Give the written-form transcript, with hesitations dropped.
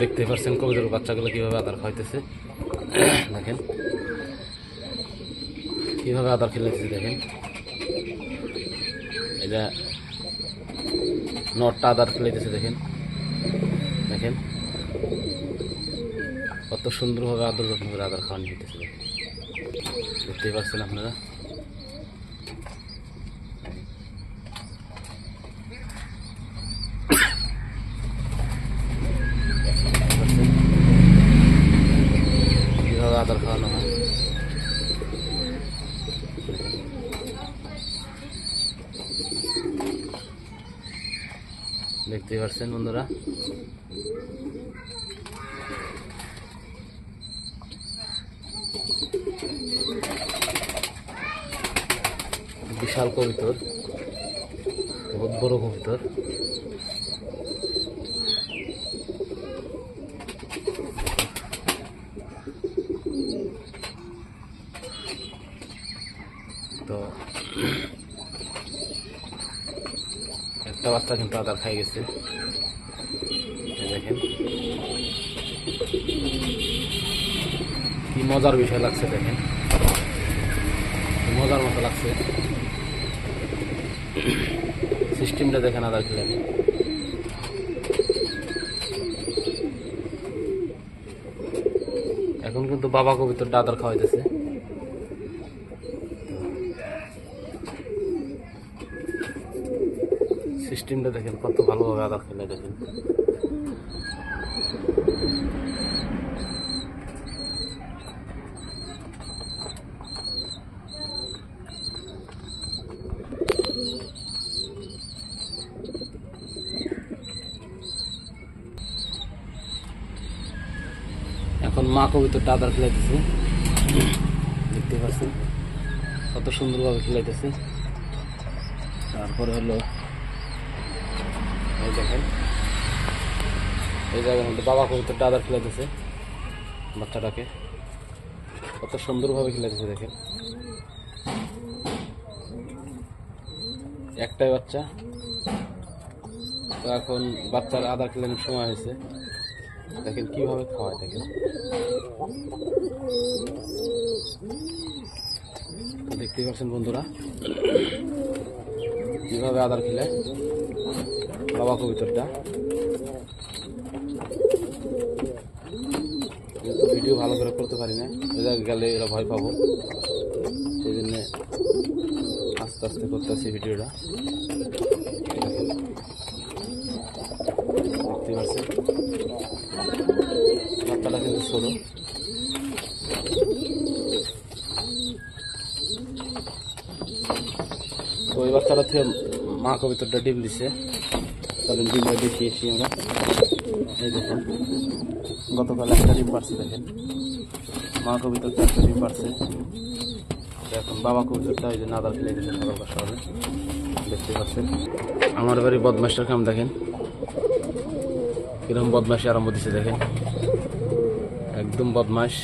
দেখতে পাচ্ছেন কবুতরের বাচ্চাগুলো কিভাবে আদার খাইতেছে। দেখেন কিভাবে আদার খেলাইতেছে। দেখেন এটা নটটা আদার খেলাইতেছে। দেখেন দেখেন কত সুন্দরভাবে আদর যত্ন করে আদার খাওয়ানো হইতেছে। দেখতেই পাচ্ছেন আপনারা। কিভাবে আদার খাওয়ানো হয় দেখতেই পাচ্ছেন বন্ধুরা। বিশাল কবুতর, বহুত বড় কবুতর। তো একটা বাচ্চা কিন্তু আদার খাই গেছে। দেখেন কি মজার বিষয় লাগছে। দেখেন মজার মতো লাগছে। সিস্টেমটা দেখেন আদার খেলেন। এখন কিন্তু বাবা কবুতরটা আদার খাওয়াইতেছে। সিস্টেমটা দেখেন কত ভালোভাবে আদার খেলে। দেখেন এখন মা কবুতরটা আদার খেলাইতেছে। দেখতে পাচ্ছেন কত সুন্দরভাবে খেলাইতেছে। তারপরে হলো এই দেখেন এই জায়গার মধ্যে বাবা কবুতরটা আদার খেলাইতেছে বাচ্চাটাকে। কত সুন্দরভাবে খেলাইতেছে। দেখেন একটাই বাচ্চা। তো এখন বাচ্চার আদার খেলানোর সময় হয়েছে। দেখেন কিভাবে খাওয়ায়। দেখেন দেখতেই পাচ্ছেন বন্ধুরা কিভাবে আদার খেলে বাবা কবুতরটা। যেহেতু ভিডিও ভালো করে করতে পারি না, এরা গেলে এরা ভয় পাবো, সেই জন্য আস্তে আস্তে করতেছি ভিডিওটা। দেখতে পাচ্ছেন বাচ্চাটা কিন্তু ছোট। তো ওই বাচ্চাটা থেকে মা কবুতরটা ডিম দিছে। তাদের ডিমটা দেখিয়েছি আমরা। এই দেখেন গতকাল একটা ডিম পারছে। দেখেন মা কবুতরটা একটা ডিম পারছে। এখন বাবা কবুতরটা ওই যে আদার খেলে গেছে সকাল সকালে। দেখতে পাচ্ছেন আমার বাড়ি বদমাসটার কাম। দেখেন কিরকম বদমাসি আরম্ভ দিছে। দেখেন একদম বদমাস।